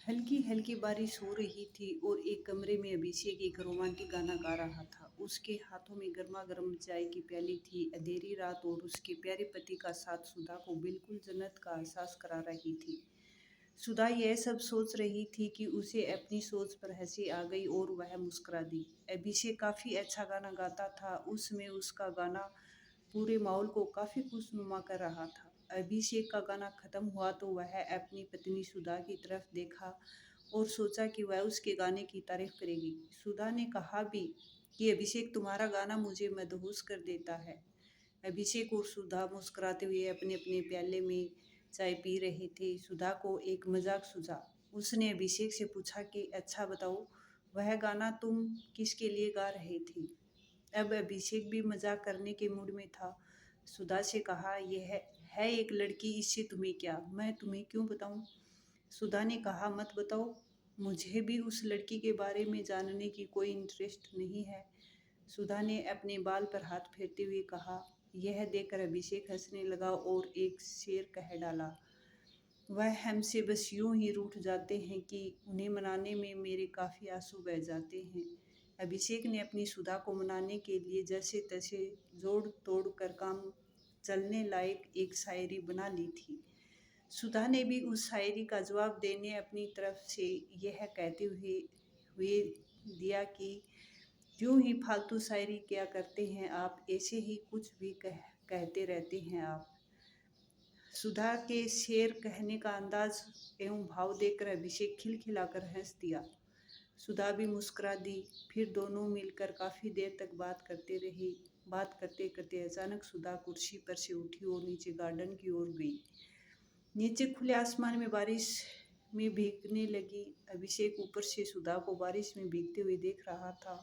हल्की हल्की बारिश हो रही थी और एक कमरे में अभिषेक एक रोमांटिक गाना गा रहा था। उसके हाथों में गर्मा गर्म चाय की प्याली थी। अंधेरी रात और उसके प्यारे पति का साथ सुधा को बिल्कुल जन्नत का एहसास करा रही थी। सुधा यह सब सोच रही थी कि उसे अपनी सोच पर हंसी आ गई और वह मुस्कुरा दी। अभिषेक काफ़ी अच्छा गाना गाता था। उसमें उसका गाना पूरे माहौल को काफ़ी खुशनुमा कर रहा था। अभिषेक का गाना खत्म हुआ तो वह अपनी पत्नी सुधा की तरफ देखा और सोचा कि वह उसके गाने की तारीफ करेगी। सुधा ने कहा भी कि अभिषेक तुम्हारा गाना मुझे मदहोश कर देता है। अभिषेक और सुधा मुस्कुराते हुए अपने अपने प्याले में चाय पी रहे थे। सुधा को एक मजाक सूझा। उसने अभिषेक से पूछा कि अच्छा बताओ, वह गाना तुम किसके लिए गा रहे थे? अब अभिषेक भी मजाक करने के मूड में था। सुधा से कहा, यह है एक लड़की, इससे तुम्हें क्या, मैं तुम्हें क्यों बताऊं? सुधा ने कहा, मत बताओ, मुझे भी उस लड़की के बारे में जानने की कोई इंटरेस्ट नहीं है। सुधा ने अपने बाल पर हाथ फेरते हुए कहा। यह देखकर अभिषेक हंसने लगा और एक शेर कह डाला, वह हमसे बस यूं ही रूठ जाते हैं कि उन्हें मनाने में मेरे काफ़ी आंसू बह जाते हैं। अभिषेक ने अपनी सुधा को मनाने के लिए जैसे तैसे जोड़ तोड़ कर काम चलने लायक एक शायरी बना ली थी। सुधा ने भी उस शायरी का जवाब देने अपनी तरफ से यह कहते हुए हुए दिया कि यूं ही फालतू शायरी क्या करते हैं आप, ऐसे ही कुछ भी कहते रहते हैं आप। सुधा के शेर कहने का अंदाज एवं भाव देखकर अभिषेक खिलखिलाकर हंस दिया। सुधा भी मुस्कुरा दी। फिर दोनों मिलकर काफ़ी देर तक बात करते रहे। बात करते करते अचानक सुधा कुर्सी पर से उठी और नीचे गार्डन की ओर गई। नीचे खुले आसमान में बारिश में भीगने लगी। अभिषेक ऊपर से सुधा को बारिश में भीगते हुए देख रहा था।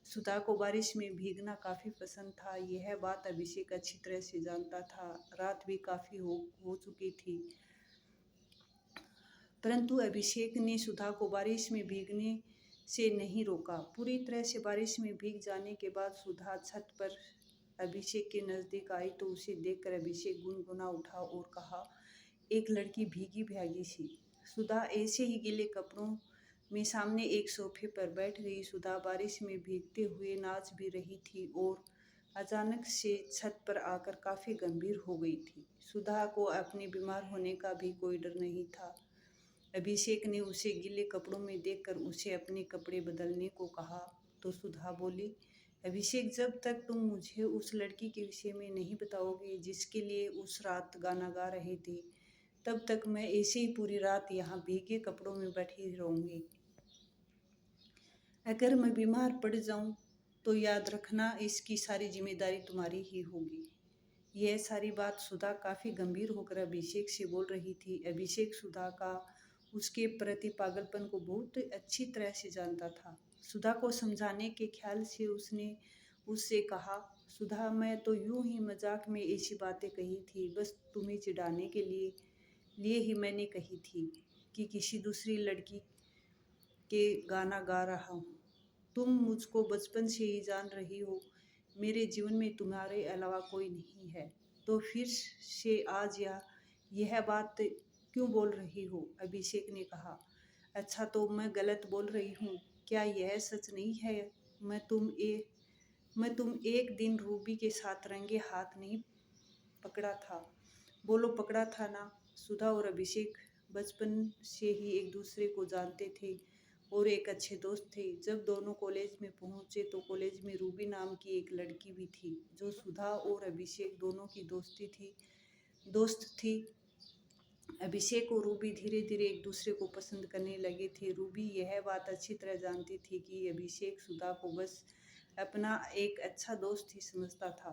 सुधा को बारिश में भीगना काफ़ी पसंद था। यह बात अभिषेक अच्छी तरह से जानता था। रात भी काफ़ी हो चुकी थी, परंतु अभिषेक ने सुधा को बारिश में भीगने से नहीं रोका। पूरी तरह से बारिश में भीग जाने के बाद सुधा छत पर अभिषेक के नज़दीक आई तो उसे देखकर अभिषेक गुनगुना उठा और कहा, एक लड़की भीगी भागी सी। सुधा ऐसे ही गीले कपड़ों में सामने एक सोफे पर बैठ गई। सुधा बारिश में भीगते हुए नाच भी रही थी और अचानक से छत पर आकर काफ़ी गंभीर हो गई थी। सुधा को अपने बीमार होने का भी कोई डर नहीं था। अभिषेक ने उसे गीले कपड़ों में देखकर उसे अपने कपड़े बदलने को कहा तो सुधा बोली, अभिषेक जब तक तुम मुझे उस लड़की के विषय में नहीं बताओगे जिसके लिए उस रात गाना गा रहे थे, तब तक मैं ऐसे ही पूरी रात यहाँ भीगे कपड़ों में बैठी रहूँगी। अगर मैं बीमार पड़ जाऊँ तो याद रखना, इसकी सारी जिम्मेदारी तुम्हारी ही होगी। यह सारी बात सुधा काफ़ी गंभीर होकर अभिषेक से बोल रही थी। अभिषेक सुधा का उसके प्रति पागलपन को बहुत अच्छी तरह से जानता था। सुधा को समझाने के ख्याल से उसने उससे कहा, सुधा, मैं तो यूं ही मजाक में ऐसी बातें कही थी, बस तुम्हें चिढ़ाने के लिए ही मैंने कही थी कि किसी दूसरी लड़की के गाना गा रहा हूँ। तुम मुझको बचपन से ही जान रही हो, मेरे जीवन में तुम्हारे अलावा कोई नहीं है, तो फिर से आज यह बात क्यों बोल रही हो? अभिषेक ने कहा। अच्छा, तो मैं गलत बोल रही हूँ? क्या यह सच नहीं है? मैं तुम एक दिन रूबी के साथ रंगे हाथ नहीं पकड़ा था? बोलो, पकड़ा था ना? सुधा और अभिषेक बचपन से ही एक दूसरे को जानते थे और एक अच्छे दोस्त थे। जब दोनों कॉलेज में पहुंचे तो कॉलेज में रूबी नाम की एक लड़की भी थी जो सुधा और अभिषेक दोनों की दोस्त थी। अभिषेक और रूबी धीरे धीरे एक दूसरे को पसंद करने लगे थे। रूबी यह बात अच्छी तरह जानती थी कि अभिषेक सुधा को बस अपना एक अच्छा दोस्त ही समझता था,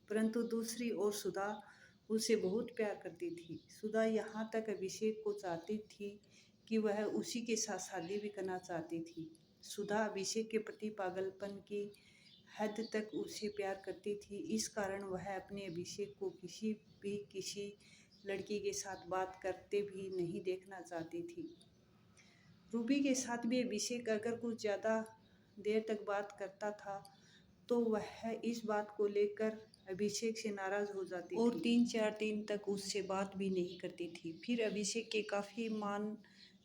परंतु दूसरी ओर सुधा उसे बहुत प्यार करती थी। सुधा यहाँ तक अभिषेक को चाहती थी कि वह उसी के साथ शादी भी करना चाहती थी। सुधा अभिषेक के प्रति पागलपन की हद तक उसे प्यार करती थी। इस कारण वह अपने अभिषेक को किसी लड़की के साथ बात करते भी नहीं देखना चाहती थी। रूबी के साथ भी अभिषेक अगर कुछ ज़्यादा देर तक बात करता था तो वह इस बात को लेकर अभिषेक से नाराज़ हो जाती थी और 3-4 दिन तक उससे बात भी नहीं करती थी। फिर अभिषेक के काफ़ी मान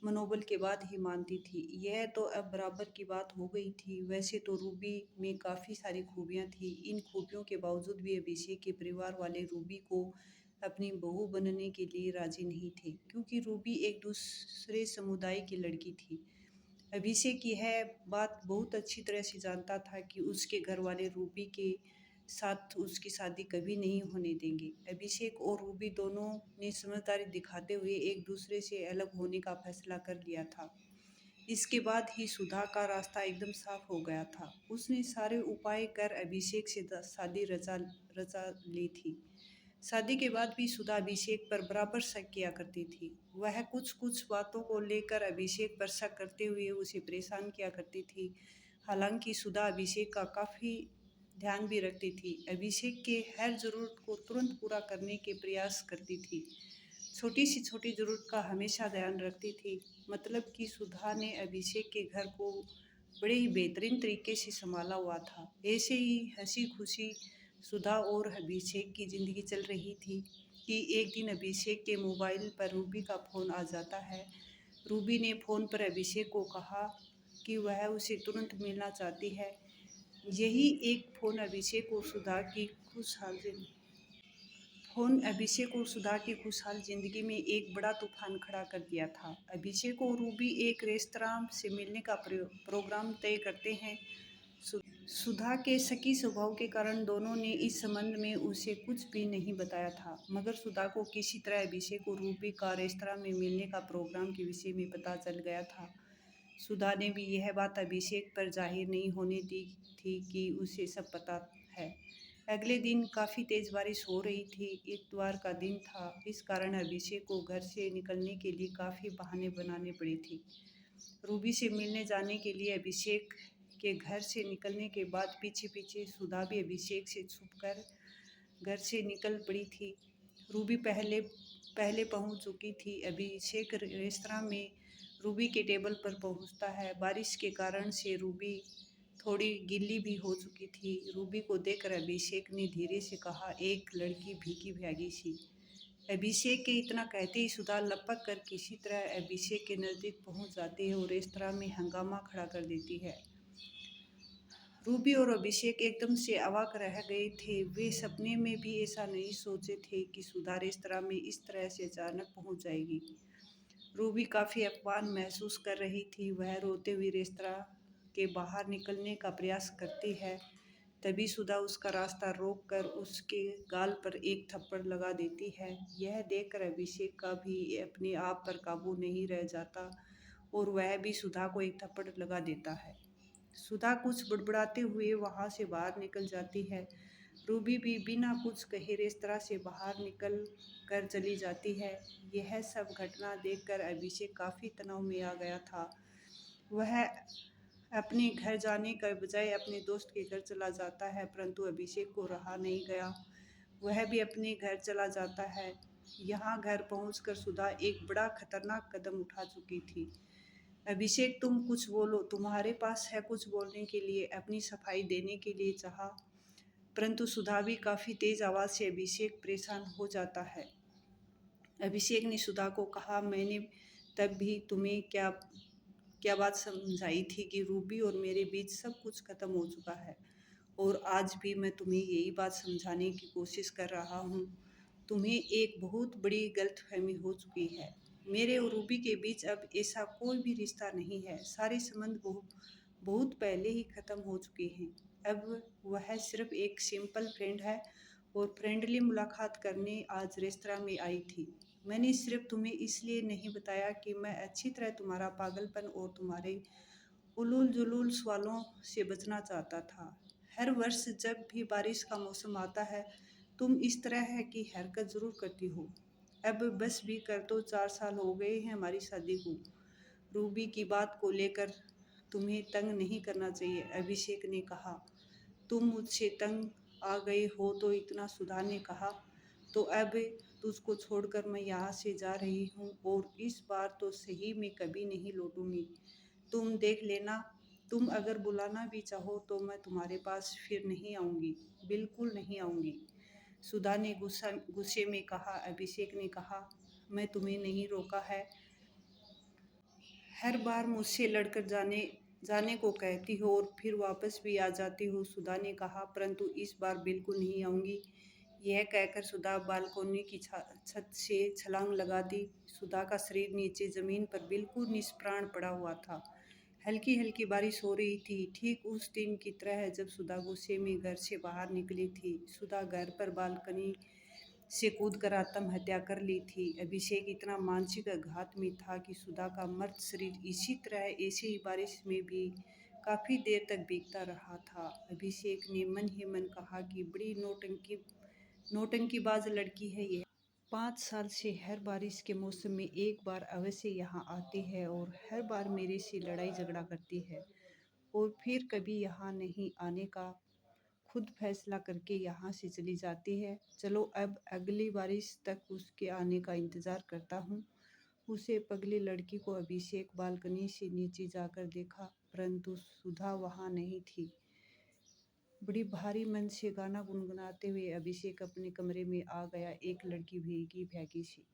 मनोबल के बाद ही मानती थी। यह तो अब बराबर की बात हो गई थी। वैसे तो रूबी में काफ़ी सारी खूबियाँ थीं। इन खूबियों के बावजूद भी अभिषेक के परिवार वाले रूबी को अपनी बहू बनने के लिए राज़ी नहीं थे, क्योंकि रूबी एक दूसरे समुदाय की लड़की थी। अभिषेक यह बात बहुत अच्छी तरह से जानता था कि उसके घर वाले रूबी के साथ उसकी शादी कभी नहीं होने देंगे। अभिषेक और रूबी दोनों ने समझदारी दिखाते हुए एक दूसरे से अलग होने का फैसला कर लिया था। इसके बाद ही सुधा का रास्ता एकदम साफ हो गया था। उसने सारे उपाय कर अभिषेक से शादी रचा रचा ली थी। शादी के बाद भी सुधा अभिषेक पर बराबर शक किया करती थी। वह कुछ कुछ बातों को लेकर अभिषेक पर शक करते हुए उसे परेशान किया करती थी। हालांकि सुधा अभिषेक का काफ़ी ध्यान भी रखती थी। अभिषेक के हर ज़रूरत को तुरंत पूरा करने के प्रयास करती थी। छोटी सी छोटी ज़रूरत का हमेशा ध्यान रखती थी। मतलब कि सुधा ने अभिषेक के घर को बड़े ही बेहतरीन तरीके से संभाला हुआ था। ऐसे ही हंसी खुशी सुधा और अभिषेक की ज़िंदगी चल रही थी कि एक दिन अभिषेक के मोबाइल पर रूबी का फ़ोन आ जाता है। रूबी ने फ़ोन पर अभिषेक को कहा कि वह उसे तुरंत मिलना चाहती है। यही एक फ़ोन अभिषेक और सुधा की खुशहाल ज़िंदगी में एक बड़ा तूफान खड़ा कर दिया था। अभिषेक और रूबी एक रेस्तरां से मिलने का प्रोग्राम तय करते हैं। सुधा के शकी स्वभाव के कारण दोनों ने इस संबंध में उसे कुछ भी नहीं बताया था, मगर सुधा को किसी तरह अभिषेक और रूबी का रेस्तरां में मिलने का प्रोग्राम के विषय में पता चल गया था। सुधा ने भी यह बात अभिषेक पर जाहिर नहीं होने दी थी कि उसे सब पता है। अगले दिन काफ़ी तेज़ बारिश हो रही थी। इतवार का दिन था, इस कारण अभिषेक को घर से निकलने के लिए काफ़ी बहाने बनाने पड़े थे। रूबी से मिलने जाने के लिए अभिषेक के घर से निकलने के बाद पीछे पीछे सुधा भी अभिषेक से छुपकर घर से निकल पड़ी थी। रूबी पहले पहले पहुंच चुकी थी। अभिषेक रेस्तरां में रूबी के टेबल पर पहुंचता है। बारिश के कारण से रूबी थोड़ी गीली भी हो चुकी थी। रूबी को देखकर अभिषेक ने धीरे से कहा, एक लड़की भीगी भागी सी। अभिषेक के इतना कहते ही सुधा लपक कर किसी तरह अभिषेक के नज़दीक पहुंच जाती है और रेस्तरां में हंगामा खड़ा कर देती है। रूबी और अभिषेक एकदम से अवाक रह गए थे। वे सपने में भी ऐसा नहीं सोचे थे कि सुधा रेस्तरां में इस तरह से अचानक पहुंच जाएगी। रूबी काफ़ी अपमान महसूस कर रही थी। वह रोते हुए रेस्तरां के बाहर निकलने का प्रयास करती है। तभी सुधा उसका रास्ता रोक कर उसके गाल पर एक थप्पड़ लगा देती है। यह देखकर अभिषेक का भी अपने आप पर काबू नहीं रह जाता और वह भी सुधा को एक थप्पड़ लगा देता है। सुधा कुछ बड़बड़ाते हुए वहाँ से बाहर निकल जाती है। रूबी भी बिना कुछ कहे रेस्तरां से बाहर निकल कर चली जाती है। यह सब घटना देखकर अभिषेक काफ़ी तनाव में आ गया था। वह अपने घर जाने के बजाय अपने दोस्त के घर चला जाता है, परंतु अभिषेक को रहा नहीं गया। वह भी अपने घर चला जाता है। यहाँ घर पहुंचकर सुधा एक बड़ा खतरनाक कदम उठा चुकी थी। अभिषेक, तुम कुछ बोलो, तुम्हारे पास है कुछ बोलने के लिए, अपनी सफाई देने के लिए चाहा, परंतु सुधा भी काफ़ी तेज आवाज़ से अभिषेक परेशान हो जाता है। अभिषेक ने सुधा को कहा, मैंने तब भी तुम्हें क्या क्या बात समझाई थी कि रूबी और मेरे बीच सब कुछ खत्म हो चुका है, और आज भी मैं तुम्हें यही बात समझाने की कोशिश कर रहा हूँ। तुम्हें एक बहुत बड़ी गलतफहमी हो चुकी है। मेरे और रूबी के बीच अब ऐसा कोई भी रिश्ता नहीं है। सारे संबंध बहुत पहले ही ख़त्म हो चुके हैं। अब वह सिर्फ एक सिंपल फ्रेंड है और फ्रेंडली मुलाकात करने आज रेस्तरां में आई थी। मैंने सिर्फ तुम्हें इसलिए नहीं बताया कि मैं अच्छी तरह तुम्हारा पागलपन और तुम्हारे उलूल जुलूल सवालों से बचना चाहता था। हर वर्ष जब भी बारिश का मौसम आता है, तुम इस तरह की हरकत ज़रूर करती हो। अब बस भी कर दो, 4 साल हो गए हैं हमारी शादी को। रूबी की बात को लेकर तुम्हें तंग नहीं करना चाहिए, अभिषेक ने कहा। तुम मुझसे तंग आ गए हो तो इतना, सुधा ने कहा। तो अब तुझको छोड़कर मैं यहाँ से जा रही हूँ और इस बार तो सही में कभी नहीं लौटूंगी। तुम देख लेना, तुम अगर बुलाना भी चाहो तो मैं तुम्हारे पास फिर नहीं आऊँगी, बिल्कुल नहीं आऊँगी, सुधा ने गुस्से में कहा। अभिषेक ने कहा, मैं तुम्हें नहीं रोका है, हर बार मुझसे लड़कर जाने जाने को कहती हो और फिर वापस भी आ जाती हो, सुधा ने कहा। परंतु इस बार बिल्कुल नहीं आऊंगी। यह कहकर सुधा बालकोनी की छत से छलांग लगा दी। सुधा का शरीर नीचे जमीन पर बिल्कुल निष्प्राण पड़ा हुआ था। हल्की हल्की बारिश हो रही थी, ठीक उस दिन की तरह जब सुधा गुस्से में घर से बाहर निकली थी। सुधा घर पर बालकनी से कूदकर आत्महत्या कर ली थी। अभिषेक इतना मानसिक आघात में था कि सुधा का मर्त शरीर इसी तरह ऐसी ही बारिश में भी काफ़ी देर तक भीगता रहा था। अभिषेक ने मन ही मन कहा कि बड़ी नौटंकीबाज लड़की है यह। 5 साल से हर बारिश के मौसम में एक बार अवश्य यहाँ आती है और हर बार मेरे से लड़ाई झगड़ा करती है और फिर कभी यहाँ नहीं आने का खुद फैसला करके यहाँ से चली जाती है। चलो अब अगली बारिश तक उसके आने का इंतज़ार करता हूँ। उसे पगली लड़की को अभिषेक बालकनी से नीचे जाकर देखा, परंतु सुधा वहाँ नहीं थी। बड़ी भारी मन से गाना गुनगुनाते हुए अभिषेक अपने कमरे में आ गया। एक लड़की भीगी भैगी सी